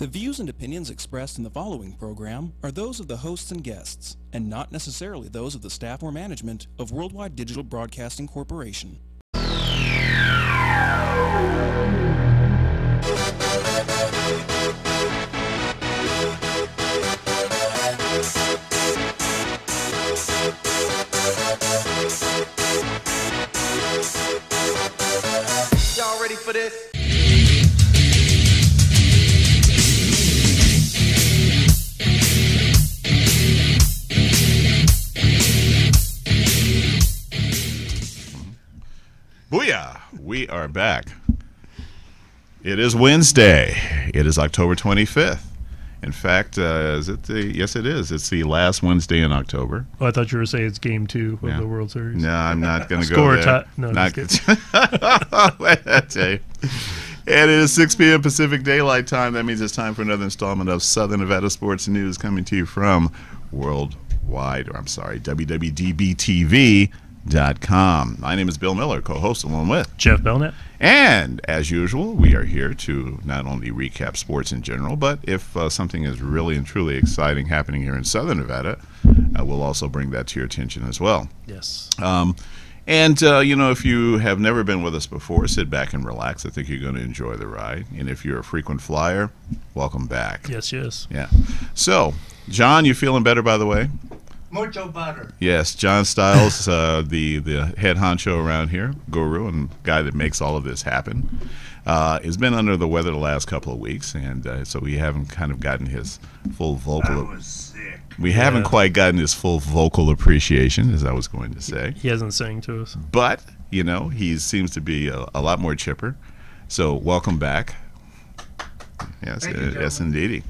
The views and opinions expressed in the following program are those of the hosts and guests, and not necessarily those of the staff or management of Worldwide Digital Broadcasting Corporation. Y'all ready for this? Booyah! We are back. It is Wednesday. It is October 25th. In fact, is it the? Yes, it is. It's the last Wednesday in October. Oh, I thought you were saying it's Game 2 of the World Series. No, I'm not going to go there. No, not and it is 6 p.m. Pacific Daylight Time. That means it's time for another installment of Southern Nevada Sports News coming to you from WWDBTV.com. My name is Bill Miller, co-host along with Jeff Belknap. And as usual, we are here to not only recap sports in general, but if something is really and truly exciting happening here in Southern Nevada, we'll also bring that to your attention as well. Yes. You know, if you have never been with us before, sit back and relax. I think you're going to enjoy the ride. And if you're a frequent flyer, welcome back. Yes, yes. Yeah. So, John, you feeling better, by the way? Mucho butter. Yes, John Stiles, the head honcho around here, guru and guy that makes all of this happen, has been under the weather the last couple of weeks, and so we haven't kind of gotten his full vocal. I was sick. We haven't quite gotten his full vocal appreciation, as I was going to say. He hasn't sang to us. But, you know, he seems to be a lot more chipper. So, welcome back. Yes, yes, indeedy.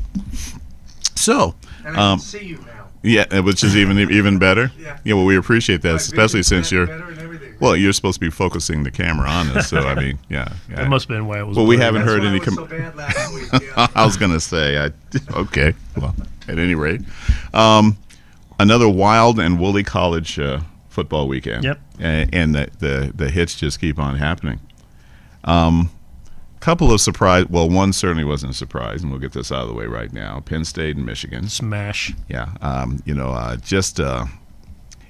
So, and I can see you now. Yeah, which is even better. Yeah. Well, we appreciate that, especially since you're. Better and everything. Well, you're supposed to be focusing the camera on us, so I mean, yeah. That must have been why it was. Well, we haven't heard any. That's why it was so bad last week. Yeah. I was gonna say, okay. Well, at any rate, another wild and woolly college football weekend. Yep. And the hits just keep on happening. Couple of surprise. Well, one certainly wasn't a surprise, and we'll get this out of the way right now. Penn State and Michigan. Smash. Yeah.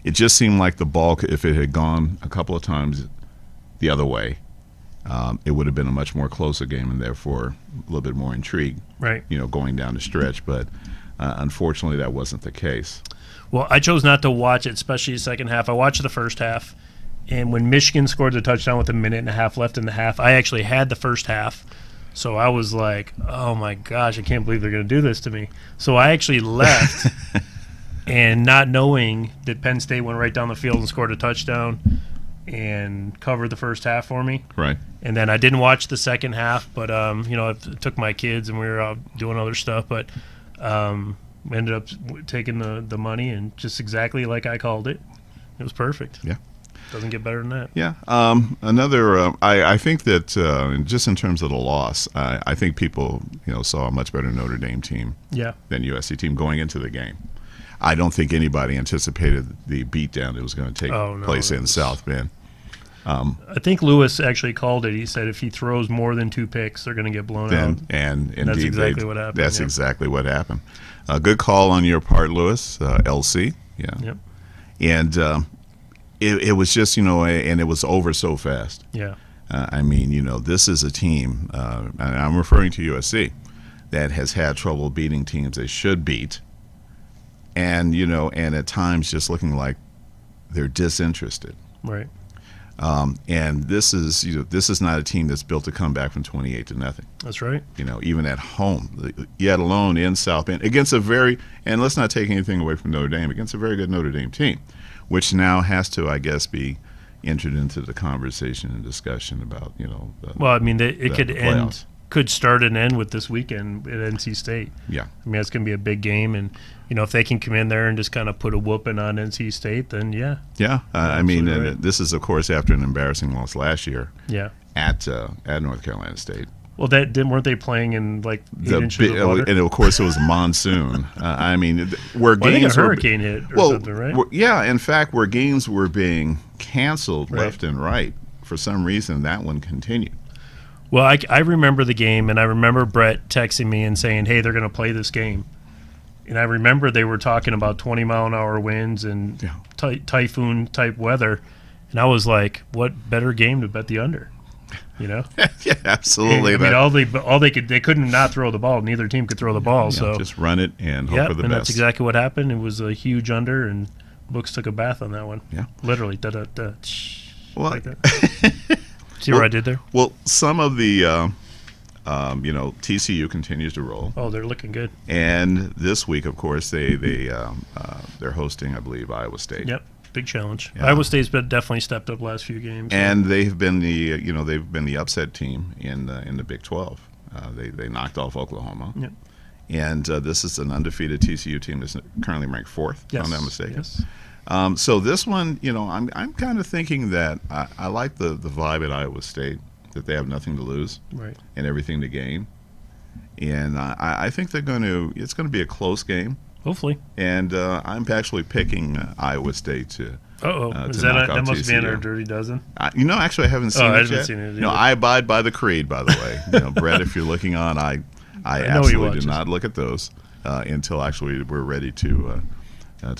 It just seemed like the ball, if it had gone a couple of times the other way, it would have been a much more closer game and therefore a little bit more intrigue. Right. You know, going down the stretch, but unfortunately that wasn't the case. Well, I chose not to watch it, especially the second half. I watched the first half. And when Michigan scored the touchdown with a minute and a half left in the half, I actually had the first half. So I was like, oh, my gosh, I can't believe they're going to do this to me. So I actually left, and not knowing that Penn State went right down the field and scored a touchdown and covered the first half for me. Right. And then I didn't watch the second half, but, you know, I took my kids and we were out doing other stuff. But we ended up taking the money, and just exactly like I called it. It was perfect. Yeah. Doesn't get better than that. Yeah. I think that just in terms of the loss, I think people, you know, saw a much better Notre Dame team than USC team going into the game. I don't think anybody anticipated the beatdown that was going to take place in South Bend. I think Lewis actually called it. He said if he throws more than 2 picks, they're going to get blown out. And that's indeed, exactly what happened. That's exactly what happened. Good call on your part, Lewis. LC. Yeah. Yep. And it was just, you know, and it was over so fast. Yeah. I mean, you know, this is a team, and I'm referring to USC, that has had trouble beating teams they should beat. And, you know, and at times just looking like they're disinterested. Right. And this is, you know, this is not a team that's built to come back from 28-0. That's right. You know, even at home, yet alone in South Bend, against a very, and let's not take anything away from Notre Dame, against a very good Notre Dame team, which now has to, I guess, be entered into the conversation and discussion about, you know. Well, I mean, it could start and end with this weekend at NC State. Yeah. I mean, it's going to be a big game, and, you know, if they can come in there and just kind of put a whooping on NC State, then yeah. Yeah. I mean, right. This is, of course, after an embarrassing loss last year. Yeah. At North Carolina State. Well, weren't they playing in like 8 inches of water? And of course, it was monsoon. I mean, where games a hurricane hit or something, right? Yeah, in fact, where games were being canceled left and right, for some reason, that one continued. Well, I remember the game, and I remember Brett texting me and saying, hey, they're going to play this game. And I remember they were talking about 20-mile-an-hour winds and typhoon-type weather. And I was like, what better game to bet the under? You know? Yeah, absolutely. And, I mean, they couldn't not throw the ball. Neither team could throw the ball. So just run it and hope for the best. And that's exactly what happened. It was a huge under, and books took a bath on that one. Yeah. Literally. Well, like that. See what I did there? Well, some of the, TCU continues to roll. Oh, they're looking good. And this week, of course, they're hosting, I believe, Iowa State. Yep, big challenge. Yeah. Iowa State's definitely stepped up last few games. And they've been the upset team in the Big 12. They knocked off Oklahoma. Yep. And this is an undefeated TCU team that's currently ranked 4th, if I'm not mistaken. Yes. So this one, I'm kind of thinking that I like the vibe at Iowa State, that they have nothing to lose and everything to gain. And I think it's going to be a close game. Hopefully. And I'm actually picking Iowa State to that must be in our Dirty Dozen? Actually, I haven't seen it yet. I haven't seen it either. I abide by the creed, by the way. Brett, if you're looking on, I absolutely do not look at those until actually we're ready to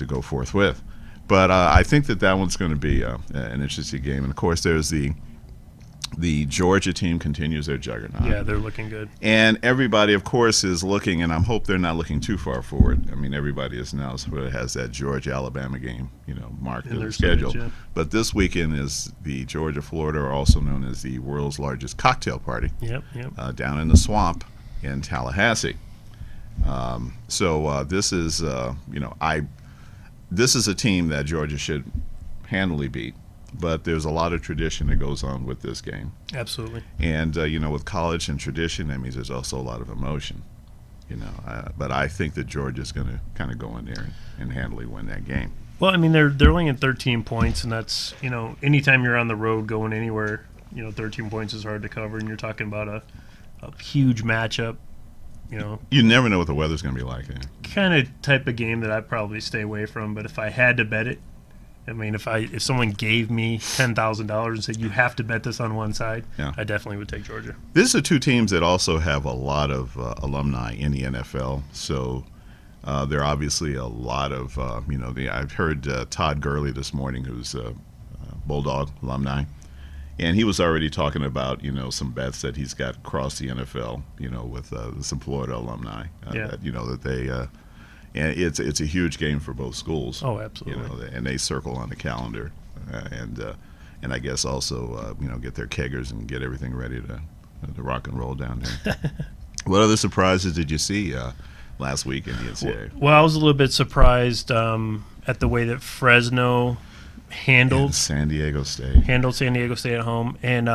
go forthwith. But I think that one's going to be an interesting game. And, of course, there's the Georgia team continues their juggernaut. Yeah, they're looking good. And everybody, of course, is looking, and I hope they're not looking too far forward. I mean, everybody is now sort of has that Georgia-Alabama game, marked in their schedule. Yeah. But this weekend is the Georgia-Florida, or also known as the world's largest cocktail party. Yep. Down in the swamp in Tallahassee. So this is, this is a team that Georgia should handily beat. But there's a lot of tradition that goes on with this game. Absolutely. And, with college and tradition, that means there's also a lot of emotion. But I think that Georgia's going to kind of go in there and handily win that game. Well, I mean, they're only in 13 points, and that's, anytime you're on the road going anywhere, 13 points is hard to cover, and you're talking about a huge matchup. You never know what the weather's going to be like. Kind of type of game that I'd probably stay away from, but if I had to bet it, I mean, if someone gave me $10,000 and said you have to bet this on one side, I definitely would take Georgia. These are two teams that also have a lot of alumni in the NFL. So there are obviously a lot of I've heard Todd Gurley this morning, who's a Bulldog alumni, and he was already talking about some bets that he's got across the NFL. With some Florida alumni. That they. And it's a huge game for both schools. Oh, absolutely. And they circle on the calendar, and I guess also get their keggers and get everything ready to rock and roll down there. What other surprises did you see last week in the NCAA? Well, I was a little bit surprised at the way that Fresno handled San Diego State at home, and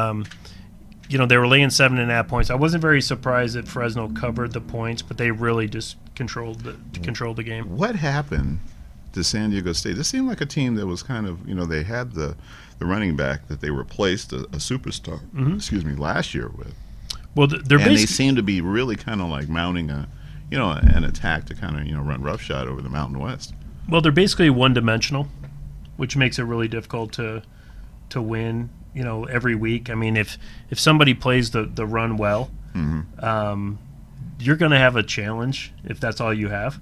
they were laying 7.5 points. I wasn't very surprised that Fresno covered the points, but they really just controlled the game. What happened to San Diego State? This seemed like a team that was kind of, they had the running back that they replaced a superstar, last year with. Well, they seem to be really kind of like mounting an attack to kind of run roughshod over the Mountain West. Well, they're basically one-dimensional, which makes it really difficult to win. Every week. I mean, if somebody plays the run well, you're going to have a challenge if that's all you have.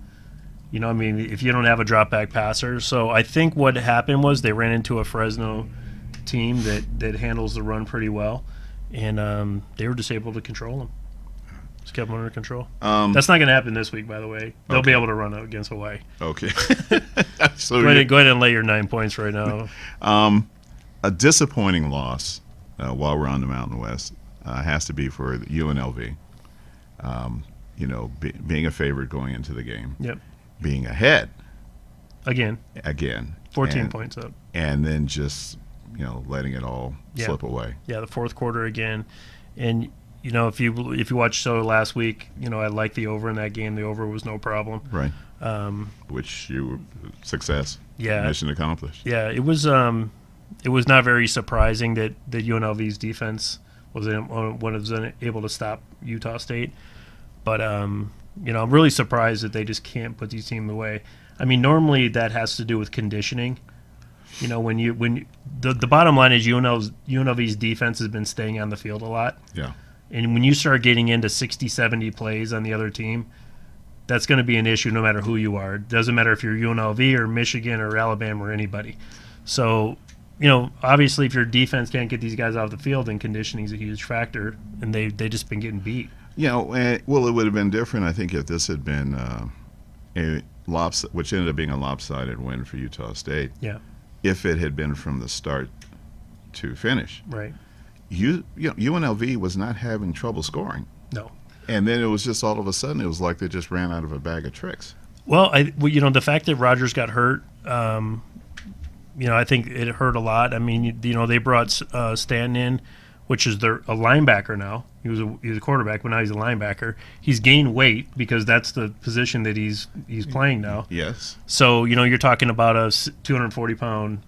If you don't have a drop back passer. So I think what happened was they ran into a Fresno team that handles the run pretty well, and they were just able to control them. Just kept them under control. That's not going to happen this week, by the way. They'll be able to run out against Hawaii. Okay. So go ahead and lay your 9 points right now. A disappointing loss while we're on the Mountain West has to be for UNLV. Being a favorite going into the game. Yep. Being ahead. Again. 14 points up. And then just, letting it all slip away. Yeah, the fourth quarter again. And, if you watched last week, I liked the over in that game. The over was no problem. Right. Success. Yeah. Mission accomplished. Yeah, it was not very surprising that UNLV's defense wasn't able to stop Utah State. But, I'm really surprised that they just can't put these teams away. I mean, normally that has to do with conditioning. The bottom line is UNLV's defense has been staying on the field a lot. Yeah. And when you start getting into 60, 70 plays on the other team, that's going to be an issue no matter who you are. It doesn't matter if you're UNLV or Michigan or Alabama or anybody. So, obviously if your defense can't get these guys off the field, then conditioning is a huge factor, and they just been getting beat. Well, it would have been different, I think, if this had been which ended up being a lopsided win for Utah State. Yeah. If it had been from the start to finish. Right. UNLV was not having trouble scoring. No. And then it was just all of a sudden, it was like they just ran out of a bag of tricks. Well, the fact that Rogers got hurt, I think it hurt a lot. I mean, they brought Stanton in, which is a linebacker now. He was a quarterback, but now he's a linebacker. He's gained weight because that's the position that he's playing now. Yes. So, you're talking about a 240-pound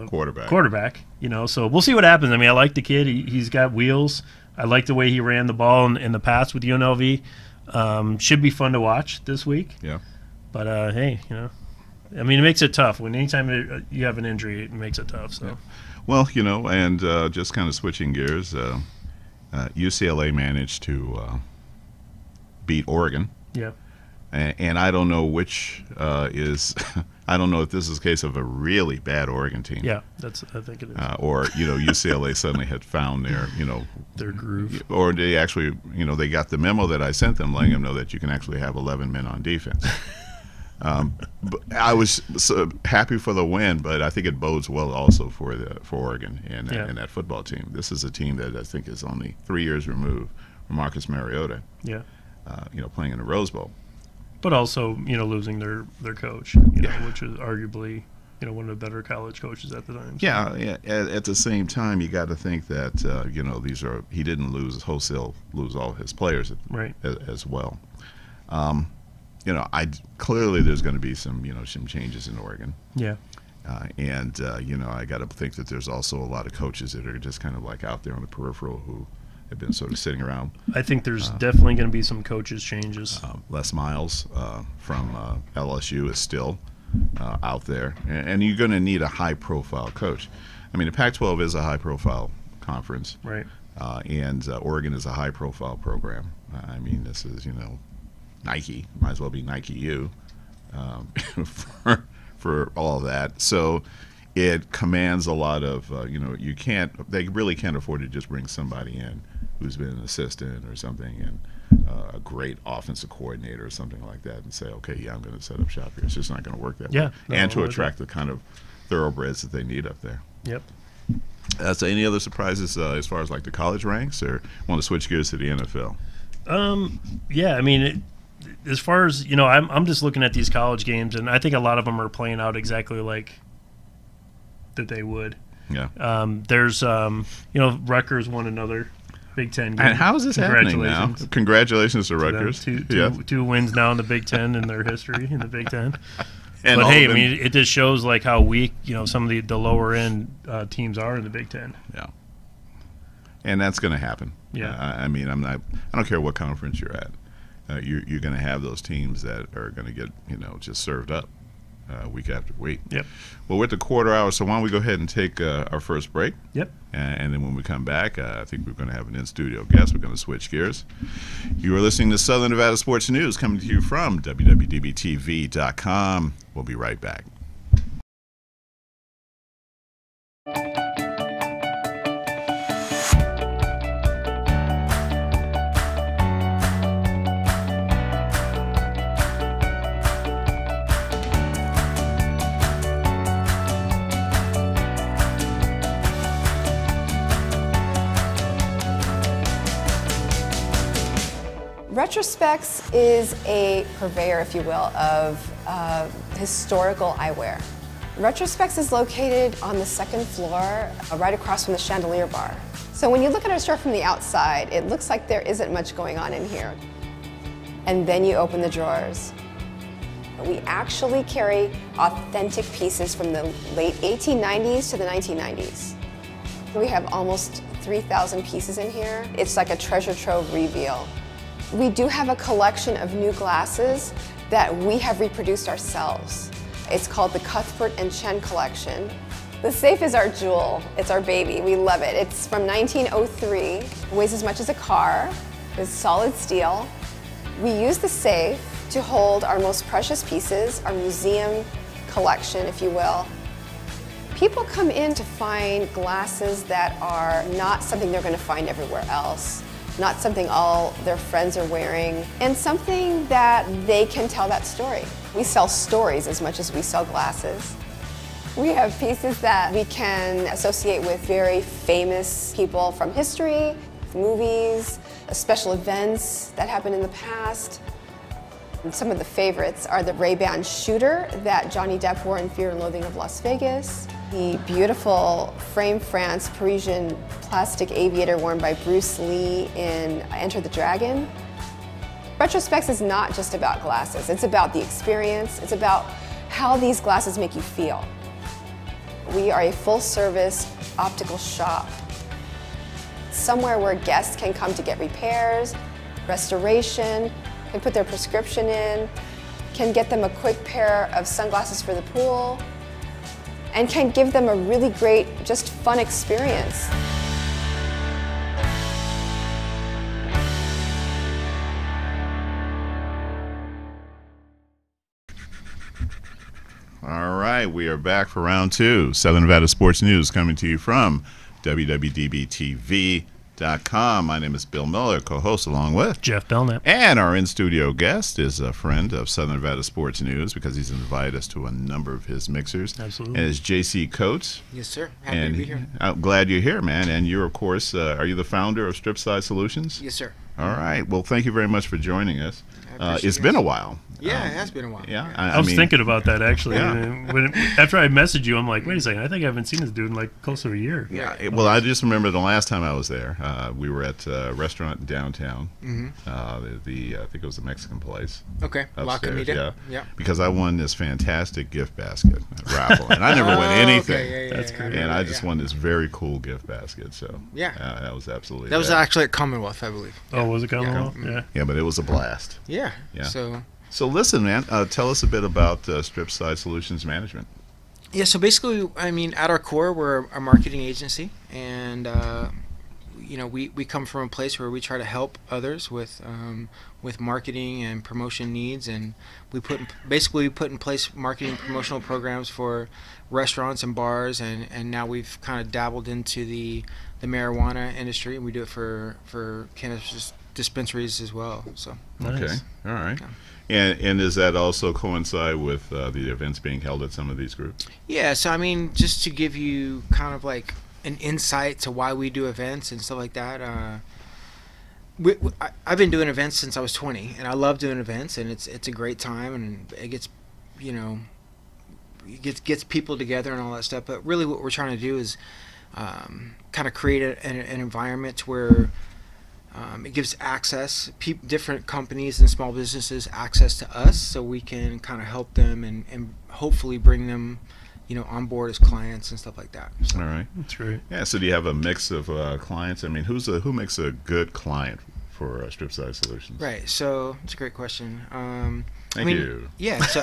quarterback. So we'll see what happens. I mean, I like the kid. He's got wheels. I like the way he ran the ball in the past with UNLV. Should be fun to watch this week. Yeah. But, hey, it makes it tough. Anytime you have an injury, it makes it tough. So. Yeah. Well, and just kind of switching gears, UCLA managed to beat Oregon. Yeah. And I don't know which is I don't know if this is a case of a really bad Oregon team. Yeah, I think it is. Or UCLA suddenly had found their groove. Or they actually they got the memo that I sent them, letting them know that you can actually have 11 men on defense. But I was so happy for the win, but I think it bodes well also for Oregon and that football team. This is a team that I think is only 3 years removed from Marcus Mariota. Yeah. Playing in the Rose Bowl. But also, thosing their coach, which is arguably, one of the better college coaches at the time. So. Yeah. At the same time, you got to think that he didn't lose all his players right. as well. Clearly there's going to be some changes in Oregon. Yeah. I got to think that there's also a lot of coaches that are just kind of like out there on the peripheral who have been sort of sitting around. I think there's definitely going to be some coaches changes. Les Miles from LSU is still out there, and you're going to need a high-profile coach. I mean, the Pac-12 is a high-profile conference, right? And Oregon is a high-profile program. I mean, this is Nike, might as well be Nike U for all of that. So it commands a lot of they really can't afford to just bring somebody in who's been an assistant or something and a great offensive coordinator or something like that and say, okay, yeah, I'm going to set up shop here. It's just not going to work that way. And to attract the kind of thoroughbreds that they need up there. Yep. So any other surprises as far as like the college ranks, or want to switch gears to the NFL? Yeah, I mean, as far as I'm just looking at these college games, and I think a lot of them are playing out exactly like that they would. Yeah. There's Rutgers won another Big Ten game. And how is this happening now? Congratulations to Rutgers. Two wins now in the Big Ten in their history in the Big Ten. But hey, I mean, it just shows like how weak some of the lower end teams are in the Big Ten. Yeah. And that's going to happen. Yeah. I mean, I don't care what conference you're at. You're going to have those teams that are going to get just served up week after week. Yep. Well, we're at the quarter hour, so why don't we go ahead and take our first break? Yep. And then when we come back, I think we're going to have an in-studio guest. We're going to switch gears. You are listening to Southern Nevada Sports News, coming to you from WWDBTV.com. We'll be right back. Retrospects is a purveyor, if you will, of historical eyewear. Retrospects is located on the second floor, right across from the chandelier bar. So when you look at our store from the outside, it looks like there isn't much going on in here. And then you open the drawers. We actually carry authentic pieces from the late 1890s to the 1990s. We have almost 3,000 pieces in here. It's like a treasure trove reveal. We do have a collection of new glasses that we have reproduced ourselves. It's called the Cuthbert and Chen collection. The safe is our jewel. It's our baby. We love it. It's from 1903. It weighs as much as a car. It's solid steel. We use the safe to hold our most precious pieces, our museum collection, if you will. People come in to find glasses that are not something they're going to find everywhere else, not something all their friends are wearing, and something that they can tell that story. We sell stories as much as we sell glasses. We have pieces that we can associate with very famous people from history, movies, special events that happened in the past. And some of the favorites are the Ray-Ban shooter that Johnny Depp wore in Fear and Loathing of Las Vegas, the beautiful frame France Parisian plastic aviator worn by Bruce Lee in Enter the Dragon. Retrospecs is not just about glasses, it's about the experience, it's about how these glasses make you feel. We are a full-service optical shop, somewhere where guests can come to get repairs, restoration, can put their prescription in, can get them a quick pair of sunglasses for the pool, and can give them a really great, just fun experience. All right, we are back for round two. Southern Nevada Sports News coming to you from WWDBTV.com. My name is Bill Miller, co-host along with Jeff Belknap. And our in-studio guest is a friend of Southern Nevada Sports News because he's invited us to a number of his mixers. Absolutely. And it's J.C. Coates. Yes, sir. Happy to be here. I'm glad you're here, man. And you're, of course, are you the founder of Stripside Solutions? Yes, sir. All right. Well, thank you very much for joining us. It's been a while. Yeah, it has been a while. Yeah, I was thinking about that actually. Yeah. After I messaged you, I'm like, wait a second, I think I haven't seen this dude in like close to a year. Yeah. Well, I just remember the last time I was there. We were at a restaurant downtown. Mm-hmm. I think it was a Mexican place. Okay. La Comida. Yeah. Because I won this fantastic gift basket raffle, and I never win anything. Okay. That's great. And I just won this very cool gift basket. So that was absolutely. That was actually at Commonwealth, I believe. Oh, was it Commonwealth? Yeah. Yeah, but it was a blast. Yeah. So listen, man, tell us a bit about Stripside Solutions Management. Yeah, so basically, I mean, at our core, we're a marketing agency, and we come from a place where we try to help others with marketing and promotion needs, and we put in place marketing promotional programs for restaurants and bars, and now we've kind of dabbled into the marijuana industry, and we do it for cannabis dispensaries as well. So nice. Okay, all right. Yeah. And does that also coincide with the events being held at some of these groups? Yeah, so I mean, just to give you kind of like an insight to why we do events and stuff like that. I've been doing events since I was 20, and I love doing events, and it's a great time, and it gets, gets people together and all that stuff. But really, what we're trying to do is kind of create an environment where it gives access, different companies and small businesses access to us, so we can kind of help them and hopefully bring them, on board as clients and stuff like that. So. All right, that's great. Yeah. So do you have a mix of clients? I mean, who makes a good client for Stripside Solutions? Right. So it's a great question. Thank you. Yeah. So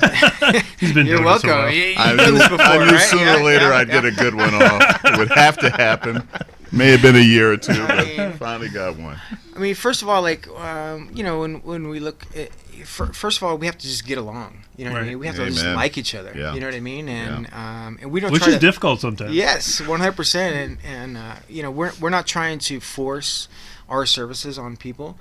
He's been you're welcome. I knew sooner or later I'd get a good one off. It would have to happen. May have been a year or two, but finally got one. I mean, first of all, when we look at, first of all, we have to just get along. You know what I mean? We have to just like each other. Yeah. You know what I mean? And we don't. Which is difficult sometimes. Yes, 100%. And we're not trying to force our services on people.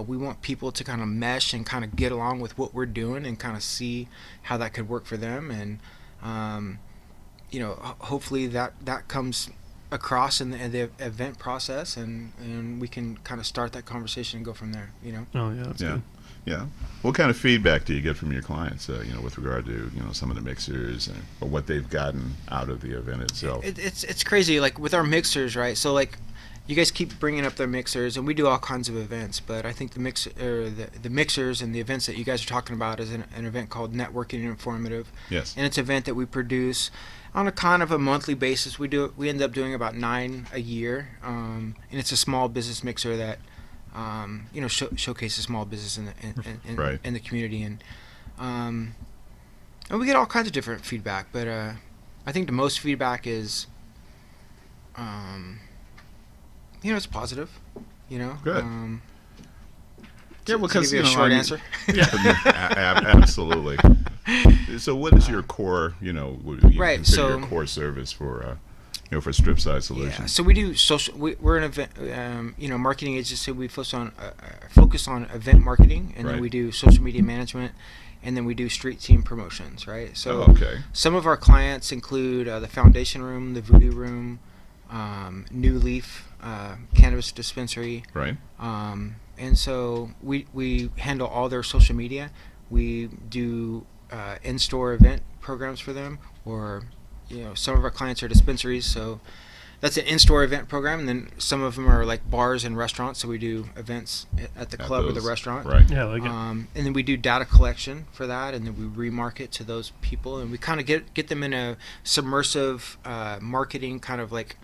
We want people to kind of mesh and kind of get along with what we're doing and kind of see how that could work for them. And hopefully that comes across in the event process, and we can kind of start that conversation and go from there. Oh yeah, that's good. Yeah. What kind of feedback do you get from your clients, with regard to some of the mixers or what they've gotten out of the event itself? It's crazy, like with our mixers, right? So like, you guys keep bringing up their mixers, and we do all kinds of events, but I think the mixers and the events that you guys are talking about is an event called Networking and Informative. Yes. And it's an event that we produce on a kind of a monthly basis. We end up doing about 9 a year, and it's a small business mixer that showcases small business in the community, and we get all kinds of different feedback. But I think the most feedback is, it's positive. Good. Yeah, because give you a short answer. Absolutely. So, what is your core? Right. Consider your core service for for Stripside Solutions. Yeah. So we do social. We're an event, marketing agency. We focus on event marketing, and then we do social media management, and then we do street team promotions. Right. So some of our clients include the Foundation Room, the Voodoo Room, New Leaf Cannabis Dispensary. Right. And so we handle all their social media. We do in-store event programs for them, or some of our clients are dispensaries, so that's an in-store event program. And then some of them are like bars and restaurants, so we do events at the club or the restaurant. Right. Yeah, like it. And then we do data collection for that, and then we remarket to those people, and we kind of get them in a submersive marketing kind of like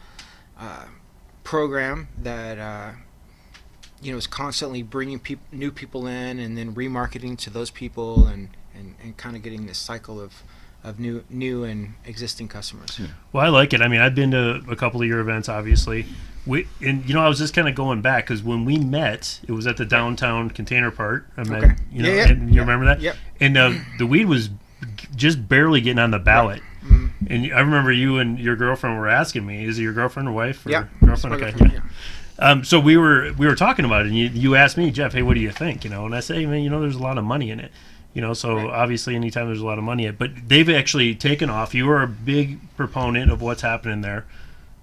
program that is constantly bringing new people in, and then remarketing to those people, and kind of getting this cycle of new and existing customers. Yeah. Well, I like it. I mean, I've been to a couple of your events, obviously. I was just kind of going back because when we met, it was at the downtown Container Park. I met, and you remember that? Yep. And the weed was just barely getting on the ballot. Right. Mm-hmm. And I remember you and your girlfriend were asking me, is it your girlfriend or wife? Or yeah. Girlfriend? Okay. Yeah. So we were talking about it, and you asked me, Jeff, hey, what do you think? And I say, hey, man, there's a lot of money in it. So obviously anytime there's a lot of money in it, but they've actually taken off. You are a big proponent of what's happening there.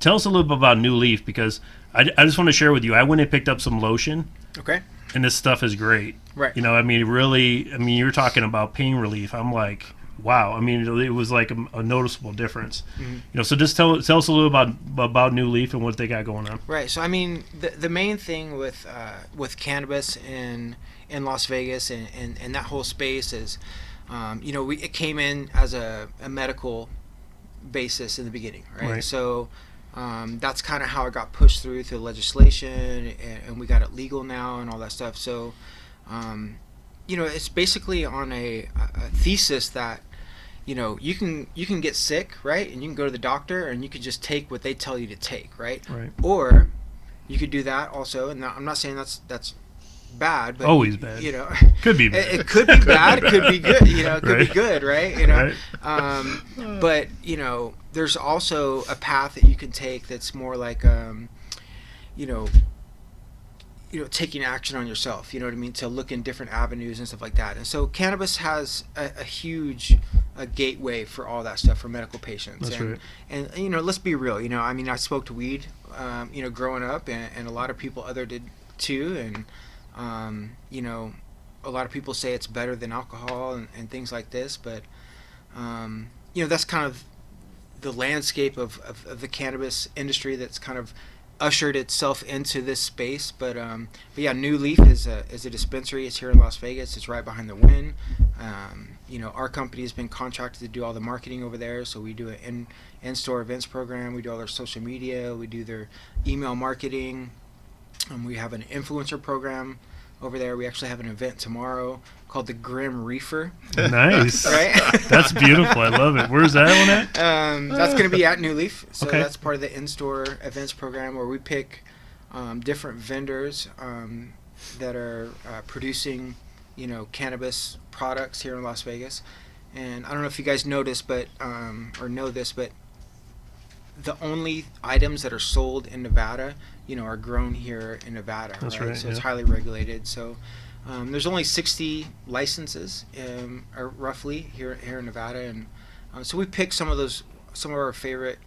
Tell us a little bit about New Leaf, because I just want to share with you, I went and picked up some lotion. Okay. And this stuff is great. Right. You're talking about pain relief. I'm like, wow. I mean, it was like a noticeable difference. Mm-hmm. So just tell us a little about New Leaf and what they got going on. Right. So I mean, the main thing with cannabis in Las Vegas and that whole space is, it came in as a medical basis in the beginning, right? So that's kind of how it got pushed through legislation, and we got it legal now and all that stuff. So, it's basically on a thesis that, you can get sick, right? And you can go to the doctor and you can just take what they tell you to take, right? Right. Or you could do that also, and I'm not saying that's bad, but always bad. Could be bad. It could be bad, could be good, it could be good, right? But there's also a path that you can take that's more like taking action on yourself, you know what I mean, to look in different avenues and stuff like that. And so cannabis has a huge gateway for all that stuff for medical patients. That's right. And let's be real, I spoke to weed growing up, and a lot of people did too, and a lot of people say it's better than alcohol and things like this, but that's kind of the landscape of the cannabis industry that's kind of ushered itself into this space. But yeah, New Leaf is a dispensary. It's here in Las Vegas. It's right behind the Wynn. Our company has been contracted to do all the marketing over there, so we do an in-store events program. We do all their social media. We do their email marketing. We have an influencer program over there. We actually have an event tomorrow called the Grim Reefer. Nice. Right? That's beautiful. I love it. Where's that one at? That's going to be at New Leaf. So okay. That's part of the in-store events program where we pick different vendors that are producing, cannabis products here in Las Vegas. And I don't know if you guys noticed, or know this, but the only items that are sold in Nevada, are grown here in Nevada. That's right. So it's highly regulated. So there's only 60 licenses, roughly here in Nevada, and so we pick some of our favorite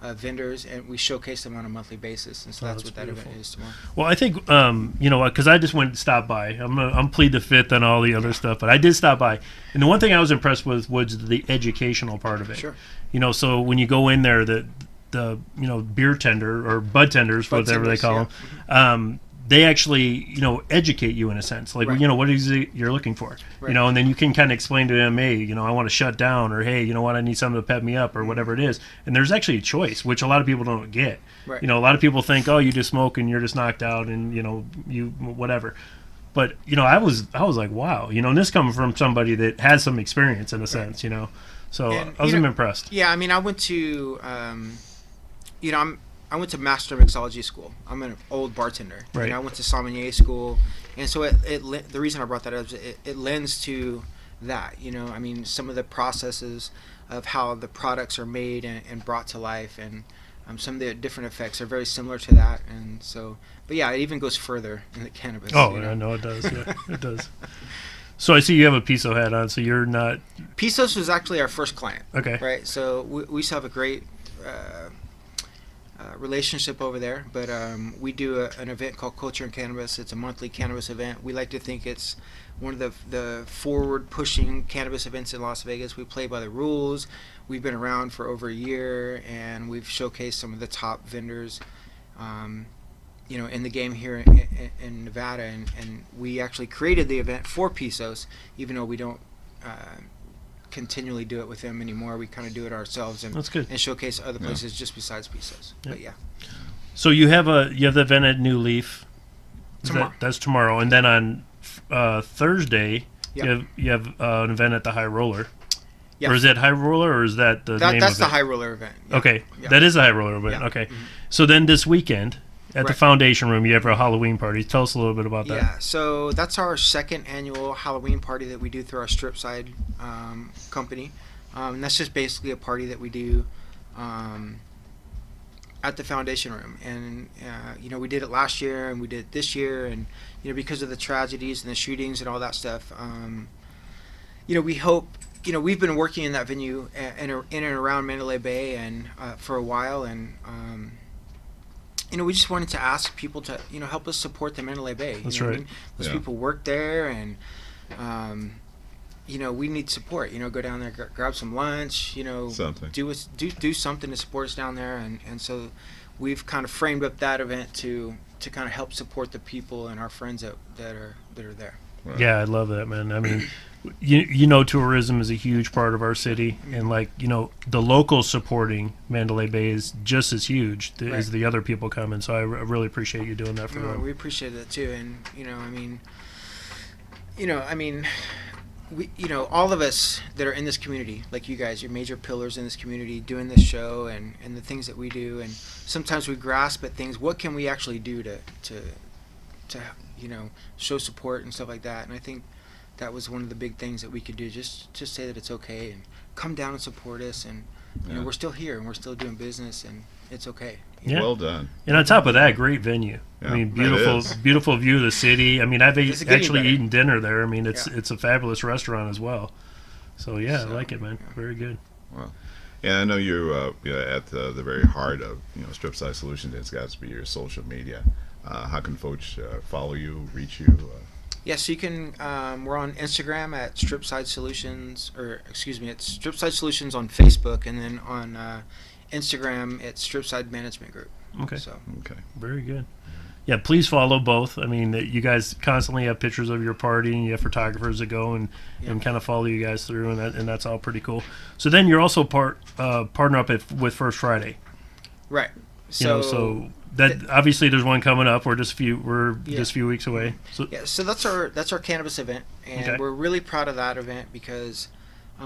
vendors, and we showcase them on a monthly basis. And so that's what beautiful. That event is tomorrow. Well, I think because I just went and stopped by. I'm plead the fifth on all the other stuff, but I did stop by, and the one thing I was impressed with was the educational part of it. Sure. So when you go in there, the beer tender or bud tenders, whatever they call them, they actually educate you in a sense, like right. What is it you're looking for, right. And then you can kind of explain to them, hey, I want to shut down, or hey, I need something to pep me up, or whatever it is. And there's actually a choice, which a lot of people don't get. Right. A lot of people think, oh, you just smoke and you're just knocked out, and you whatever. But I was like, wow, and this coming from somebody that has some experience in a sense, So And, I was impressed. Yeah, I mean, I went to, I went to Master Mixology School. I'm an old bartender. Right. And I went to sommelier school, and so the reason I brought that up is it lends to that. I mean, some of the processes of how the products are made and brought to life, and some of the different effects are very similar to that. And so, but yeah, it even goes further in the cannabis. Oh, I know it does. Yeah, it does. So I see you have a Piso hat on, so you're not... Pisos was actually our first client. Okay. Right, so we still have a great relationship over there, but we do an event called Culture and Cannabis. It's a monthly cannabis event. We like to think it's one of the forward-pushing cannabis events in Las Vegas. We play by the rules. We've been around for over a year, and we've showcased some of the top vendors in the game here in Nevada, and we actually created the event for Pisos, even though we don't continually do it with them anymore. We kind of do it ourselves and That's good. And showcase other places just besides Pisos. Yep. But yeah. So you have the event at New Leaf. Tomorrow. That's tomorrow, and then on Thursday Yep. you have an event at the High Roller. Yep. Or is that High Roller, or is that the name That's of the it? High Roller event. Yeah. Okay, Yeah. that is a High Roller event. Yeah. Okay, Mhm. so then this weekend at the Right. Foundation Room, you have a Halloween party. Tell us a little bit about that. Yeah, so that's our second annual Halloween party that we do through our Stripside company. And that's just basically a party that we do at the Foundation Room. And, we did it last year and we did it this year. And, because of the tragedies and the shootings and all that stuff, we hope, we've been working in that venue in and around Mandalay Bay and for a while. And, we just wanted to ask people to, help us support the Mandalay Bay. That's what I right. mean? Those Yeah. people work there, and we need support. Go down there, grab some lunch. Something. Do something to support us down there, and so we've kind of framed up that event to kind of help support the people and our friends that are there. Right. Yeah, I love that, man. I mean, tourism is a huge part of our city, and the locals supporting Mandalay Bay is just as huge as the other people coming. So I really appreciate you doing that for them. We appreciate that too, and we, all of us that are in this community, like you guys, you're major pillars in this community, doing this show and the things that we do, and sometimes we grasp at things. What can we actually do to show support and stuff like that? And I think that was one of the big things that we could do, just to say that it's okay and come down and support us, and we're still here and we're still doing business, and it's okay. Yeah. Well done. And on top of that, great venue. Yeah, I mean, it beautiful is. view of the city. I mean, I've It's getting actually better. eaten dinner there. I mean, it's Yeah. a fabulous restaurant as well. So yeah, I So, like it, man. yeah. Very good. Wow. Yeah, I know you're at the very heart of Stripside Solutions. It's got to be your social media. How can folks follow you, reach you? Yes, you can. We're on Instagram at Stripside Solutions, it's Stripside Solutions on Facebook, and then on Instagram it's Stripside Management Group. Okay. So Okay. Very good. Yeah, please follow both. I mean, you guys constantly have pictures of your party, and you have photographers that go and kind of follow you guys through, and that's all pretty cool. So then you're also partner up with First Friday. right. So that obviously there's one coming up. We're just a few weeks away. So Yeah, so that's our cannabis event, and Okay. we're really proud of that event because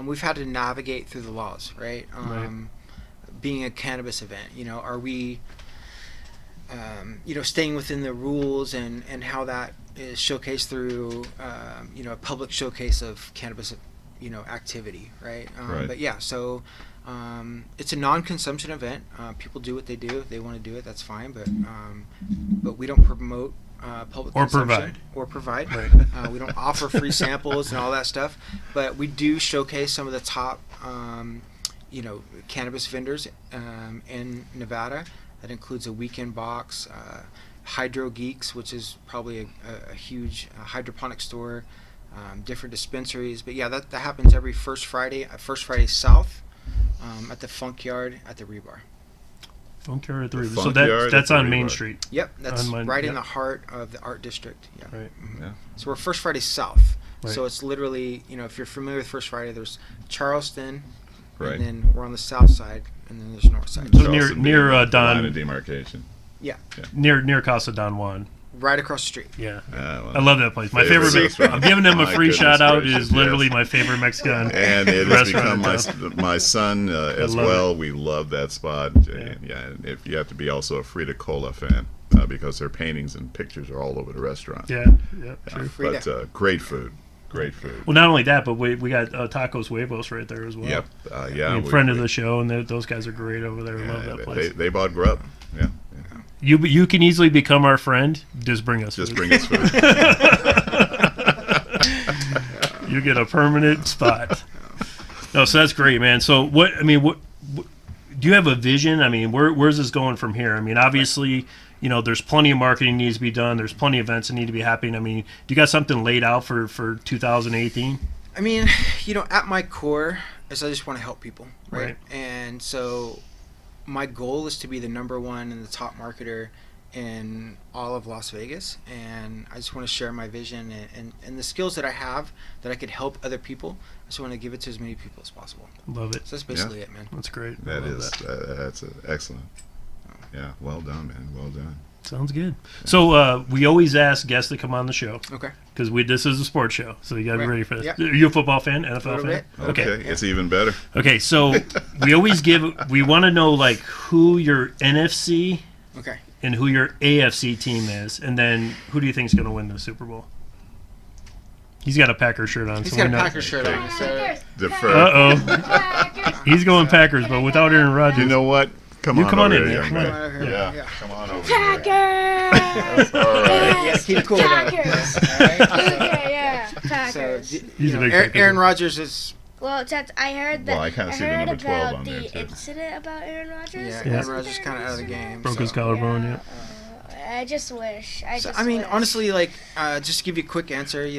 we've had to navigate through the laws, right? Right. Being a cannabis event, are we, staying within the rules and how that is showcased through, a public showcase of cannabis, activity, right? Right. But yeah, so it's a non-consumption event. People do what they do. If they want to do it, that's fine. But we don't promote public Or consumption provide. Right. We don't offer free samples and all that stuff. But we do showcase some of the top, cannabis vendors in Nevada. That includes a Weekend Box, Hydro Geeks, which is probably a huge hydroponic store, different dispensaries. But yeah, that happens every First Friday South. At the Funk Yard at the Rebar. Funk Yard at the The River. So Funk Yard that's at the on Main Rebar. Street. Yep, that's On right yep. in the heart of the art district. Yeah. Right. Mhm. Yeah. So we're First Friday South. Right. So it's literally, if you're familiar with First Friday, there's Charleston, Right. and then we're on the south side, and then there's north side. So Charleston near being the Don- line of demarcation. Yeah. Near Casa Don Juan. right across the street. Yeah, well, I love that place. My favorite. I'm giving them a free shout out. It is literally my favorite Mexican and it has become restaurant. my son as well. We love that spot. And if you have to be also a Frida Kahlo fan because their paintings and pictures are all over the restaurant. Yeah, true. But great food. Great food. Well, not only that, but we got Tacos Huevos right there as well. Yep. Friend of the show, and those guys are great over there. I love that place. They bought grub. Yeah. You can easily become our friend. Just bring us food. You get a permanent spot. No, so that's great, man. So what do you have a vision? I mean, where's this going from here? I mean, obviously, there's plenty of marketing needs to be done. There's plenty of events that need to be happening. I mean, do you got something laid out for 2018? I mean, at my core is I just want to help people, right? And so my goal is to be the #1 and the top marketer in all of Las Vegas, and I just want to share my vision and the skills that I have that I could help other people. I just want to give it to as many people as possible. Love it. So that's basically it, man. That's great. That's excellent. Yeah, well done, man. Well done. Sounds good. So we always ask guests to come on the show. Okay. Because this is a sports show, so you got to be ready for this. Yep. Are you a football fan, NFL fan? Bit. Okay, it's even better. Okay, so we always we want to know like who your NFC and who your AFC team is, and then who do you think is going to win the Super Bowl? He's got a Packers shirt on. He's got a Packers shirt on. So. Defer. He's going Packers, but without Aaron Rodgers. You know what? Come on in, here, man. young Come man. Yeah. Come on over Packers! All right. Yeah, keep cool. Packers! Okay, yeah. Packers. He's a big Aaron Rodgers is... Well, I heard that. Well, I kinda see the number 12 on there, the too. incident about Aaron Rodgers. Yeah, Aaron Rodgers is kind of out of the game. Broke his collarbone, yeah. I just wish. Honestly, like, just to give you a quick answer,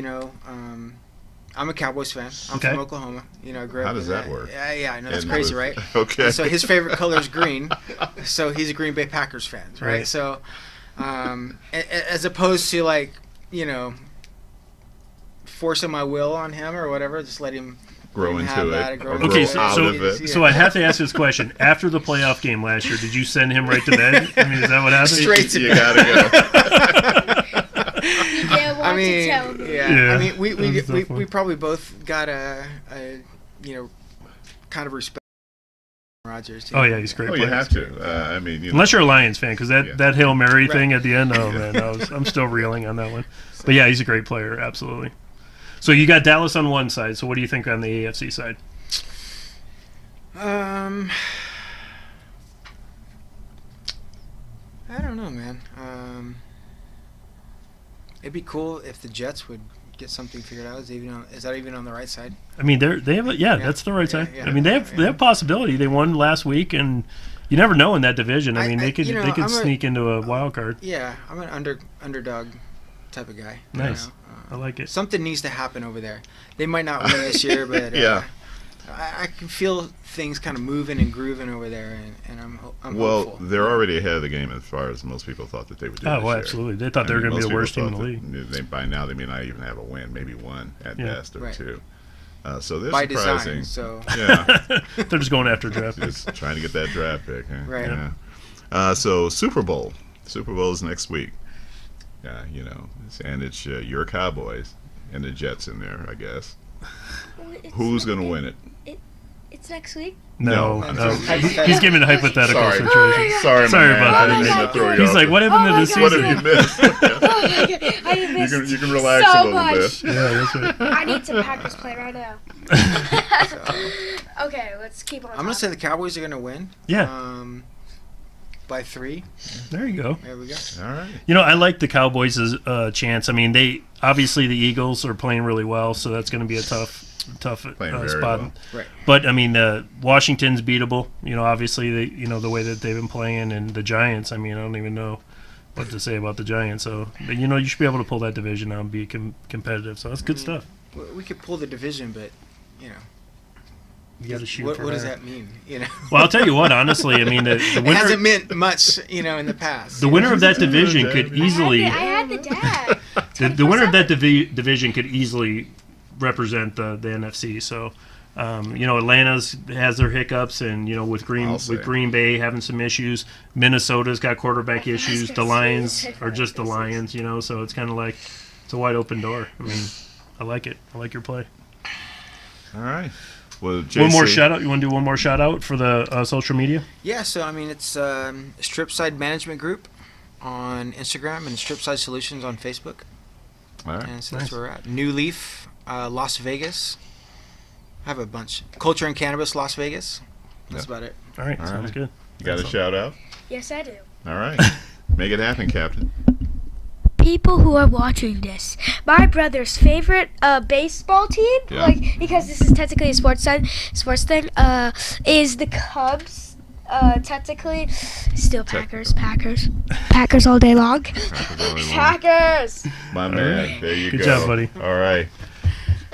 I'm a Cowboys fan. I'm from Oklahoma. I grew up. How does that work? Yeah, I know that's crazy, right? Okay. And so his favorite color is green, so he's a Green Bay Packers fan, right? So, as opposed to like, forcing my will on him or whatever, just let him grow into it. Okay, so I have to ask this question. After the playoff game last year, did you send him right to bed? I mean, is that what happened? Straight to bed. You gotta go. I mean, to tell me. Yeah. I mean, we probably both got a kind of respect for Rodgers. Oh yeah, he's great. Oh, you have to. I mean, unless you're a Lions fan, because that Hail Mary thing at the end. Oh man, I'm still reeling on that one. But yeah, he's a great player, absolutely. So you got Dallas on one side. So what do you think on the AFC side? I don't know, man. It'd be cool if the Jets would get something figured out. Is that even on the right side? I mean, they have that's the right side. I mean, they have possibility. They won last week, and you never know in that division. I mean, they could sneak into a wild card. Yeah, I'm an underdog type of guy. Nice. I like it. Something needs to happen over there. They might not win this year, but I can feel things kind of moving and grooving over there, and I'm hopeful. They're already ahead of the game as far as most people thought that they would do. Oh, well, absolutely. They thought they were going to be the worst team in the league. By now, they may not even have a win, maybe one at best or two. So they're by surprising. Design, so they're just going after draft picks. Just trying to get that draft pick. Huh? Right. Yeah. So Super Bowl is next week. And it's your Cowboys and the Jets in there, I guess. Who's going to win it? It's next week? No. He's giving a hypothetical situation. Sorry about that. He's like, what happened to the season? What have you missed? I missed you can relax a little bit. Yeah, that's right. I need some Packers play right now. Okay, let's keep on. I'm going to say the Cowboys are going to win. Yeah. By 3. There you go. There we go. All right. I like the Cowboys' chance. I mean, the Eagles are playing really well, so that's going to be a tough spot. Well. Right. But I mean, Washington's beatable. Obviously, the way that they've been playing, and the Giants. I mean, I don't even know what to say about the Giants. So, you should be able to pull that division out and be competitive. So that's good stuff. We could pull the division, but you got to shoot. What does that mean? Well, I'll tell you what. Honestly, I mean, the winner it hasn't meant much, in the past. The winner of that division could easily. I had the dad. The winner of that division could easily represent the NFC. So, Atlanta's has their hiccups, and with Green Bay having some issues. Minnesota's got quarterback issues. The Lions are just the Lions, So it's kind of like it's a wide open door. I mean, I like it. I like your play. All right. Well, JC. One more shout out. You want to do one more shout out for the social media? Yeah. So it's Stripside Management Group on Instagram and Stripside Solutions on Facebook. All right. And so that's where we're at. New Leaf, Las Vegas. I have a bunch. Culture and Cannabis, Las Vegas. That's about it. All right. Sounds good. You got a shout out? Yes, I do. All right. Make it happen, Captain. People who are watching this, my brother's favorite baseball team, because this is technically a sports thing, is the Cubs. Technically, still Packers all day long. Packers. My man, there you go. Good job, buddy. All right.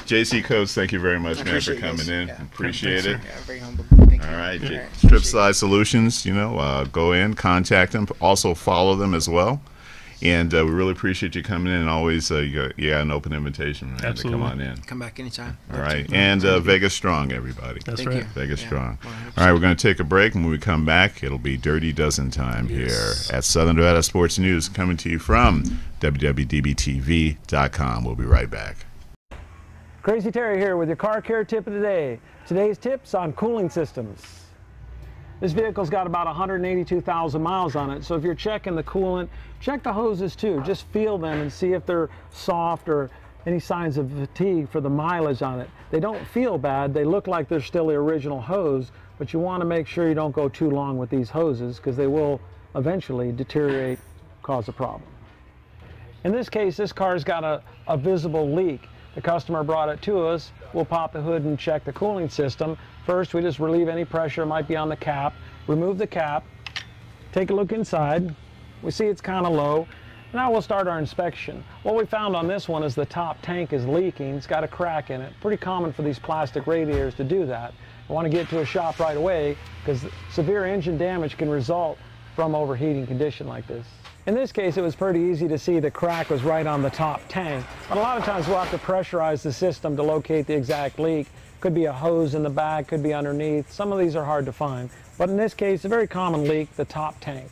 JC Coates, thank you very much, man, for coming in. Yeah. Appreciate it. Yeah, very humble. Thank you. All right. Stripside Solutions, go in, contact them. Also follow them as well. And we really appreciate you coming in. And always, you got an open invitation, man, to come on in. Come back anytime. All right. And Vegas Strong, everybody. That's right. Vegas Strong. 100%. All right, we're going to take a break. And when we come back, it'll be Dirty Dozen time here at Southern Nevada Sports News, coming to you from WWDBTV.com. We'll be right back. Crazy Terry here with your car care tip of the day. Today's tips on cooling systems. This vehicle's got about 182,000 miles on it, so if you're checking the coolant, check the hoses too. Just feel them and see if they're soft or any signs of fatigue for the mileage on it. They don't feel bad. They look like they're still the original hose, but you want to make sure you don't go too long with these hoses because they will eventually deteriorate, cause a problem. In this case, this car's got a visible leak. The customer brought it to us. We'll pop the hood and check the cooling system. First, we just relieve any pressure might be on the cap. Remove the cap. Take a look inside. We see it's kind of low. Now we'll start our inspection. What we found on this one is the top tank is leaking. It's got a crack in it. Pretty common for these plastic radiators to do that. I want to get to a shop right away because severe engine damage can result from overheating condition like this. In this case, it was pretty easy to see the crack was right on the top tank. But a lot of times we'll have to pressurize the system to locate the exact leak. Could be a hose in the back, could be underneath. Some of these are hard to find. But in this case, a very common leak, the top tank.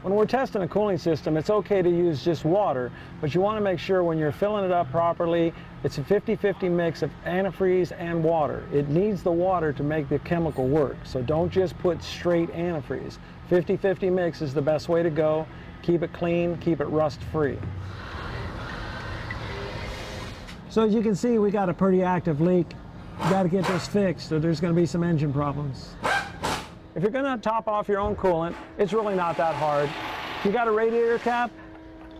When we're testing a cooling system, it's okay to use just water, but you want to make sure when you're filling it up properly, it's a 50-50 mix of antifreeze and water. It needs the water to make the chemical work, so don't just put straight antifreeze. 50-50 mix is the best way to go. Keep it clean, keep it rust-free. So as you can see, we got a pretty active leak. You got to get this fixed, or there's going to be some engine problems. If you're going to top off your own coolant, it's really not that hard. If you got a radiator cap,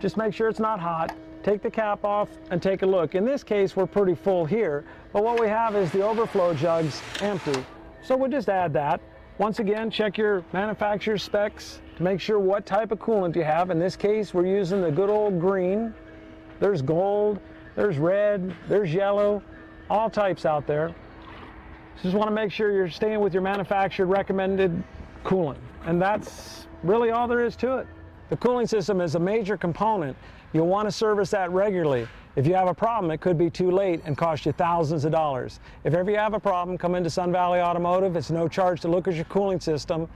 just make sure it's not hot. Take the cap off and take a look. In this case, we're pretty full here, but what we have is the overflow jugs empty. So we'll just add that. Once again, check your manufacturer's specs to make sure what type of coolant you have. In this case, we're using the good old green. There's gold, there's red, there's yellow, all types out there. Just want to make sure you're staying with your manufacturer recommended coolant. And that's really all there is to it. The cooling system is a major component. You'll want to service that regularly. If you have a problem, it could be too late and cost you thousands of dollars. If ever you have a problem, come into Sun Valley Automotive. It's no charge to look at your cooling system.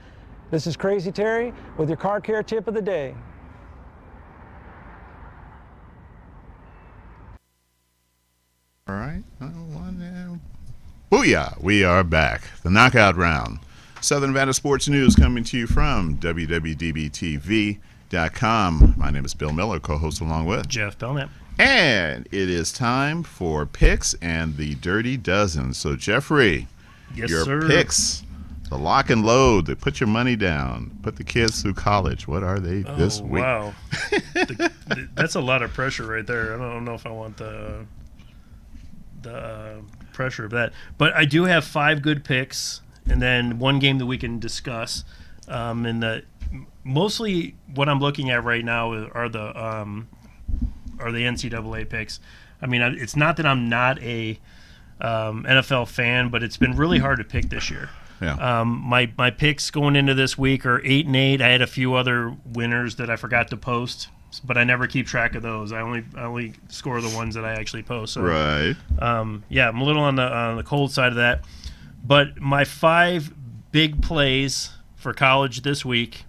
This is Crazy Terry with your car care tip of the day. All right. Booyah! We are back. The knockout round. Southern Nevada Sports News coming to you from WWDBTV.com. My name is Bill Miller, co-host along with Jeff Belknap. And it is time for picks and the Dirty Dozen. So, Jeffrey, your picks, the lock and load, they put your money down, put the kids through college. What are they this week? Wow. That's a lot of pressure right there. I don't know if I want the pressure of that. But I do have 5 good picks, and then one game that we can discuss. And mostly what I'm looking at right now are the NCAA picks. I mean, it's not that I'm not a NFL fan, but it's been really hard to pick this year. Yeah. My picks going into this week are 8-8. I had a few other winners that I forgot to post but I never keep track of those. I only score the ones that I actually post. So, right. Yeah, I'm a little on the cold side of that. But my 5 big plays for college this week.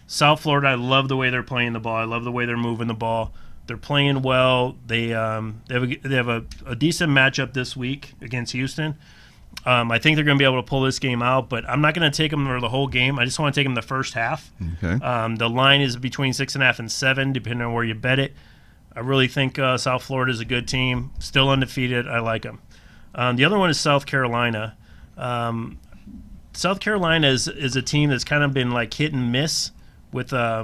South Florida, I love the way they're playing the ball. I love the way they're moving the ball. They're playing well. They have a decent matchup this week against Houston. I think they're going to be able to pull this game out, but I'm not going to take them for the whole game. I just want to take them the first half. Okay. The line is between 6.5 and 7, depending on where you bet it. I really think South Florida is a good team. Still undefeated. I like them. The other one is South Carolina. South Carolina is a team that's kind of been like hit and miss with a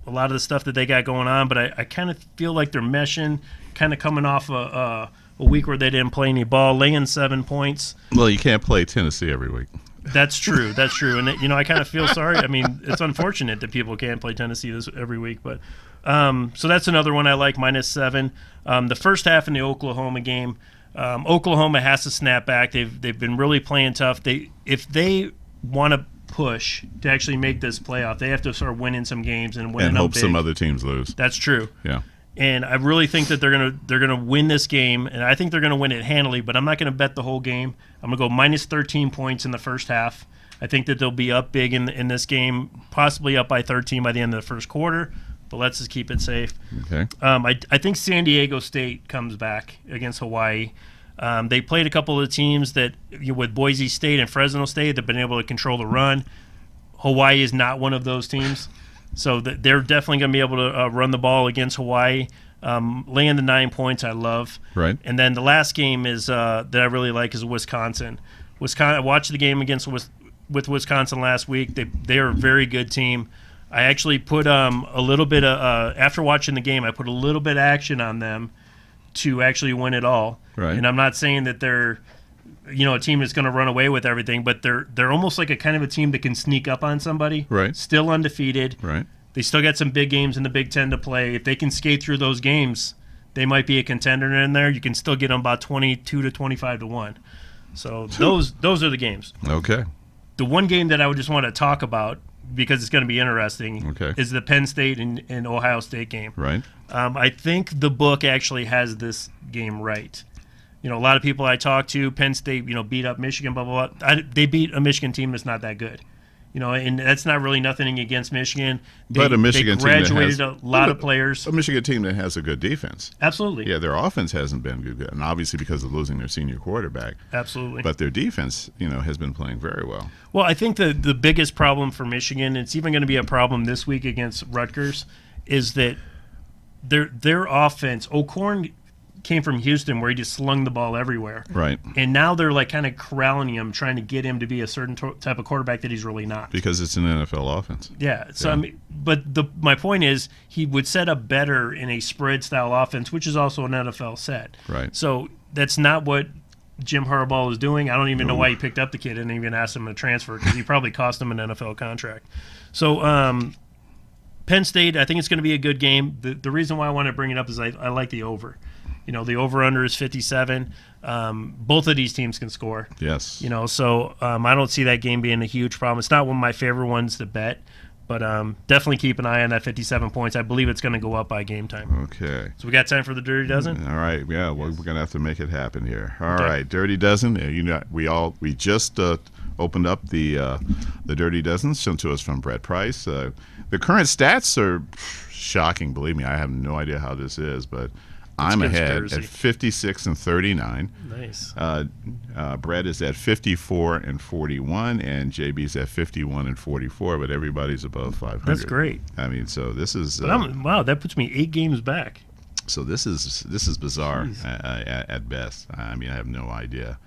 lot of the stuff that they got going on, but I kind of feel like they're meshing, kind of coming off a week where they didn't play any ball, laying 7 points. Well, you can't play Tennessee every week. That's true. That's true. And I kind of feel sorry. I mean, it's unfortunate that people can't play Tennessee every week, but so that's another one I like, -7. The first half in the Oklahoma game, Oklahoma has to snap back. They've been really playing tough. If they want to push to actually make this playoff, they have to start winning some games and hope some other teams lose. That's true. Yeah. And I really think that they're gonna win this game, and I think they're gonna win it handily. But I'm not gonna bet the whole game. I'm gonna go -13 points in the first half. I think that they'll be up big in this game, possibly up by 13 by the end of the first quarter. But let's just keep it safe. Okay. I think San Diego State comes back against Hawaii. They played a couple of teams that, with Boise State and Fresno State, they've been able to control the run. Hawaii is not one of those teams. So they're definitely going to be able to run the ball against Hawaii. Laying the 9 points, I love. Right. And then the last game is that I really like is Wisconsin. I watched the game against with Wisconsin last week. They are a very good team. I actually put a little bit of after watching the game, I put a little bit of action on them to actually win it all. Right. And I'm not saying that they're a team that's going to run away with everything, but they're almost like a kind of a team that can sneak up on somebody. Right. Still undefeated. Right. They still got some big games in the Big Ten to play. If they can skate through those games, they might be a contender in there. You can still get them about 22 to 25 to 1. So those are the games. Okay. The one game that I would just want to talk about, because it's going to be interesting, is the Penn State and Ohio State game. Right. I think the book actually has this game right. A lot of people I talk to, Penn State, beat up Michigan, blah, blah, blah. They beat a Michigan team that's not that good. And that's not really nothing against Michigan. But a Michigan team that graduated a lot of players. A Michigan team that has a good defense. Absolutely. Yeah, their offense hasn't been good, and obviously because of losing their senior quarterback. Absolutely. But their defense, has been playing very well. Well, I think the biggest problem for Michigan, it's even going to be a problem this week against Rutgers, is that their offense, O'Korn came from Houston where he just slung the ball everywhere. Right. And now they're like kind of corralling him, trying to get him to be a certain type of quarterback that he's really not. Because it's an NFL offense. Yeah. So my point is he would set up better in a spread style offense, which is also an NFL set. Right. So that's not what Jim Harbaugh is doing. I don't even know why he picked up the kid and even asked him to transfer, because he probably cost him an NFL contract. So Penn State, I think it's going to be a good game. The reason why I want to bring it up is I like the over. The over-under is 57. Both of these teams can score. Yes. So I don't see that game being a huge problem. It's not one of my favorite ones to bet, but definitely keep an eye on that 57 points. I believe it's going to go up by game time. Okay. So we got time for the Dirty Dozen? All right. Yeah, we're going to have to make it happen here. All right, Dirty Dozen. We just opened up the Dirty Dozen sent to us from Brett Price. The current stats are shocking. Believe me, I have no idea how this is, but I'm ahead at 56 and 39. Nice. Brett is at 54 and 41, and JB's at 51 and 44. But everybody's above 500. That's great. I mean, so this is. Wow, that puts me 8 games back. So this is bizarre at best. I mean, I have no idea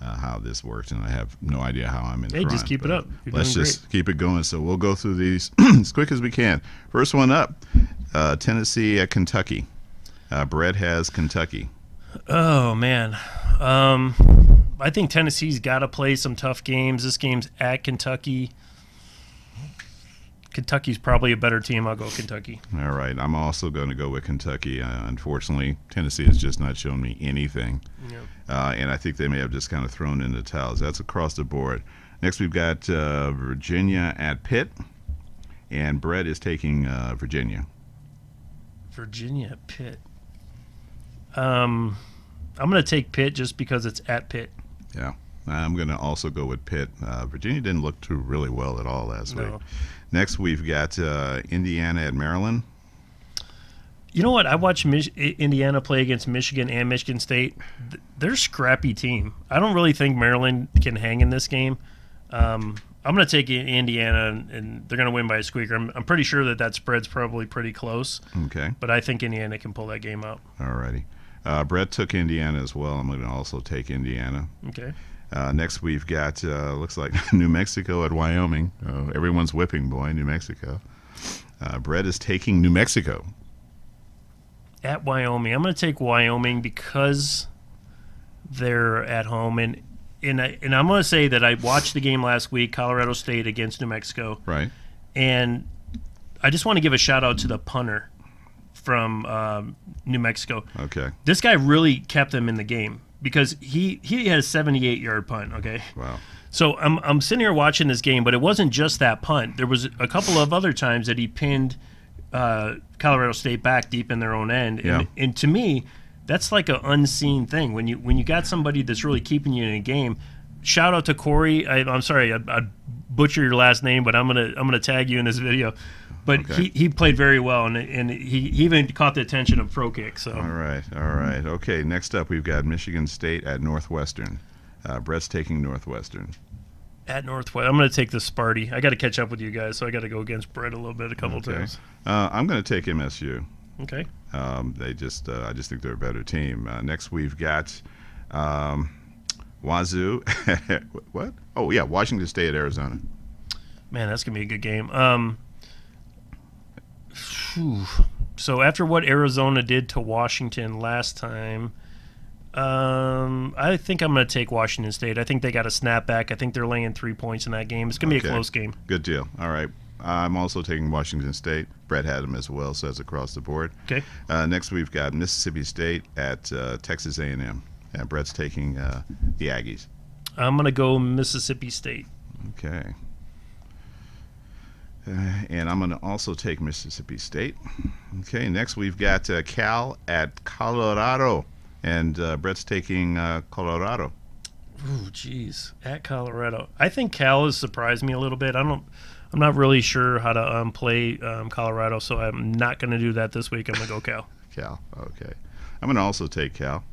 how this works, and I have no idea how I'm in front. Just keep it up. Let's just keep it going. So we'll go through these as quick as we can. First one up, Tennessee at Kentucky. Brett has Kentucky. Oh, man. I think Tennessee's got to play some tough games. This game's at Kentucky. Kentucky's probably a better team. I'll go Kentucky. All right. I'm also going to go with Kentucky. Unfortunately, Tennessee has just not shown me anything. Yep. And I think they may have just kind of thrown in the towels. That's across the board. Next, we've got Virginia at Pitt. And Brett is taking Virginia. Virginia at Pitt. I'm going to take Pitt just because it's at Pitt. Yeah. I'm going to also go with Pitt. Virginia didn't look too really well at all last week. Next, we've got Indiana at Maryland. You know what? I watched Indiana play against Michigan and Michigan State. They're a scrappy team. I don't really think Maryland can hang in this game. I'm going to take Indiana, and they're going to win by a squeaker. I'm pretty sure that spread's probably pretty close. Okay. But I think Indiana can pull that game out. All righty. Brett took Indiana as well. I'm going to also take Indiana. Okay. Next, we've got, looks like New Mexico at Wyoming. Everyone's whipping boy, New Mexico. Brett is taking New Mexico. At Wyoming. I'm going to take Wyoming because they're at home. And I'm going to say that I watched the game last week, Colorado State against New Mexico. Right. And I just want to give a shout-out to the punter from New Mexico. Okay. This guy really kept them in the game because he had a 78-yard punt, okay? Wow. So I'm sitting here watching this game, but it wasn't just that punt. There was a couple of other times that he pinned Colorado State back deep in their own end. And to me, that's like an unseen thing. When you got somebody that's really keeping you in a game, shout out to Corey. I'm sorry, I butcher your last name, but I'm gonna tag you in this video. But okay. he played very well, and he even caught the attention of Pro Kick. So all right. Okay, next up we've got Michigan State at Northwestern. Brett's taking Northwestern. At Northwest, I'm going to take the Sparty. I got to catch up with you guys, so I got to go against Brett a couple times. I'm going to take MSU. Okay. I just think they're a better team. Next we've got Wazoo. What? Oh yeah, Washington State at Arizona. Man, that's going to be a good game. So after what Arizona did to Washington last time, I think I'm going to take Washington State. I think they got a snapback. I think they're laying 3 points in that game. It's going to be a close game. Good deal. All right. I'm also taking Washington State. Brett had them as well, so that's across the board. Okay. Next, we've got Mississippi State at Texas A&M. And Brett's taking the Aggies. I'm going to go Mississippi State. Okay. And I'm going to also take Mississippi State. Okay. Next, we've got Cal at Colorado. And Brett's taking Colorado. Ooh, geez, at Colorado. I think Cal has surprised me a little bit. I'm not really sure how to play Colorado, so I'm not going to do that this week. I'm going to go Cal. Cal, okay. I'm going to also take Cal.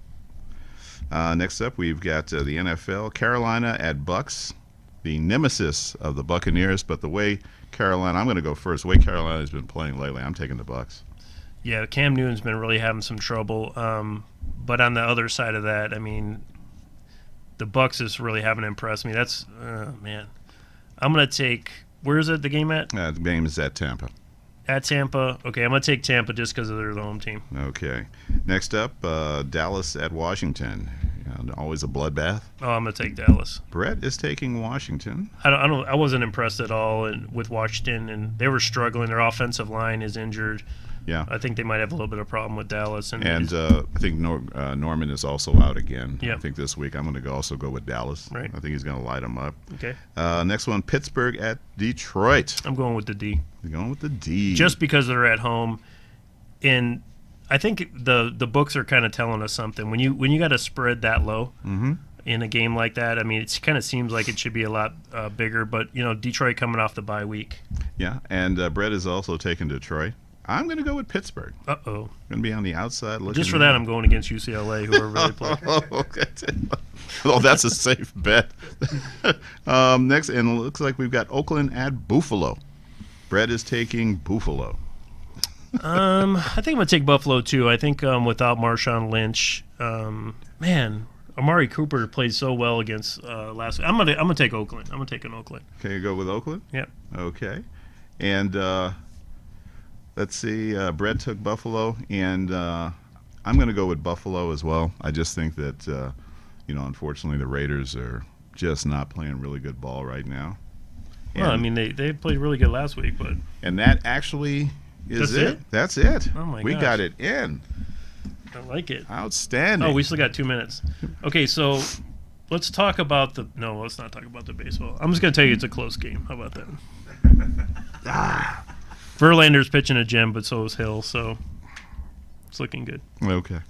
Next up, we've got the NFL. Carolina at Bucks, the nemesis of the Buccaneers. But I'm going to go first. The way Carolina's been playing lately, I'm taking the Bucks. Yeah, Cam Newton's been really having some trouble. But on the other side of that, I mean, the Bucks just really haven't impressed me. That's man. I'm gonna take. Where is it? The game at? The game is at Tampa. At Tampa. Okay, I'm gonna take Tampa just because they're the home team. Okay. Next up, Dallas at Washington. Always a bloodbath. Oh, I'm gonna take Dallas. Brett is taking Washington. I wasn't impressed at all with Washington, and they were struggling. Their offensive line is injured. Yeah, I think they might have a little bit of problem with Dallas. And I think Norman is also out again. Yep. I think this week I'm going to also go with Dallas. Right. I think he's going to light them up. Okay. Next one, Pittsburgh at Detroit. I'm going with the D. You're going with the D. Just because they're at home, and I think the books are kind of telling us something. When you got to spread that low in a game like that, I mean, it kind of seems like it should be a lot bigger. But Detroit coming off the bye week. Yeah, and Brett is also taking Detroit. I'm going to go with Pittsburgh. Uh-oh. Going to be on the outside looking. Just for that, I'm going against UCLA, who are really playing. Oh, that's a safe bet. Next, and it looks like we've got Oakland at Buffalo. Brett is taking Buffalo. I think I'm going to take Buffalo, too. I think without Marshawn Lynch, man, Amari Cooper played so well against last week. I'm gonna take Oakland. I'm going to take an Oakland. Can you go with Oakland? Yep. Okay. And let's see, Brett took Buffalo, and I'm going to go with Buffalo as well. I just think that, unfortunately the Raiders are just not playing really good ball right now. And, well, I mean, they played really good last week, but... And that actually is it. That's it. Oh, my gosh. We got it in. I like it. Outstanding. Oh, we still got 2 minutes. Okay, so let's talk about the... No, let's not talk about the baseball. I'm just going to tell you it's a close game. How about that? Verlander's pitching a gem, but so is Hill, so... It's looking good. Okay.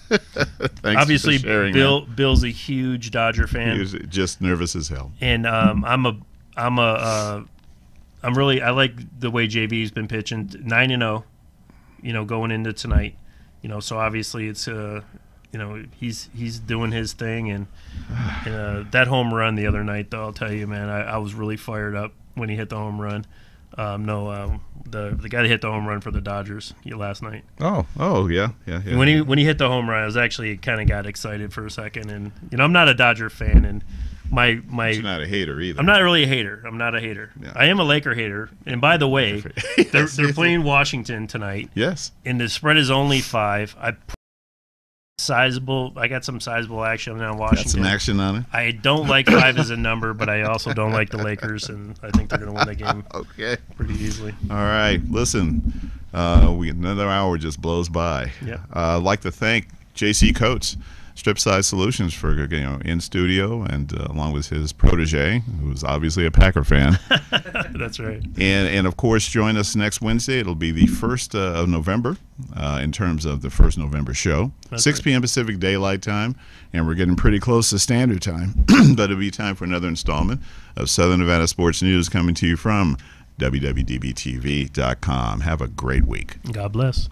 Thanks Obviously, for sharing Bill's a huge Dodger fan. He's just nervous as hell. And I like the way JV's been pitching, 9-0, going into tonight. So obviously it's he's doing his thing, and that home run the other night, though, I'll tell you, man, I was really fired up when he hit the home run. The guy that hit the home run for the Dodgers last night. Oh, yeah. When he hit the home run, I was actually kind of got excited for a second, and I'm not a Dodger fan, and my you're not a hater either. I'm not really a hater. I'm not a hater. Yeah. I am a Laker hater. And by the way, they're playing Washington tonight. Yes. And the spread is only 5. I got some sizable action on Washington. Got some action on it. I don't like 5 as a number, but I also don't like the Lakers, and I think they're going to win the game. Okay. Pretty easily. All right. Listen, another hour just blows by. Yeah. I'd like to thank J.C. Coates, Stripside Solutions, for in studio, and along with his protege, who's obviously a Packer fan. That's right. And of course, join us next Wednesday. It'll be the 1st of November, in terms of the first November show. That's 6 right. p.m. Pacific Daylight Time, and we're getting pretty close to Standard Time. But it'll be time for another installment of Southern Nevada Sports News coming to you from WWDBTV.com. Have a great week. God bless.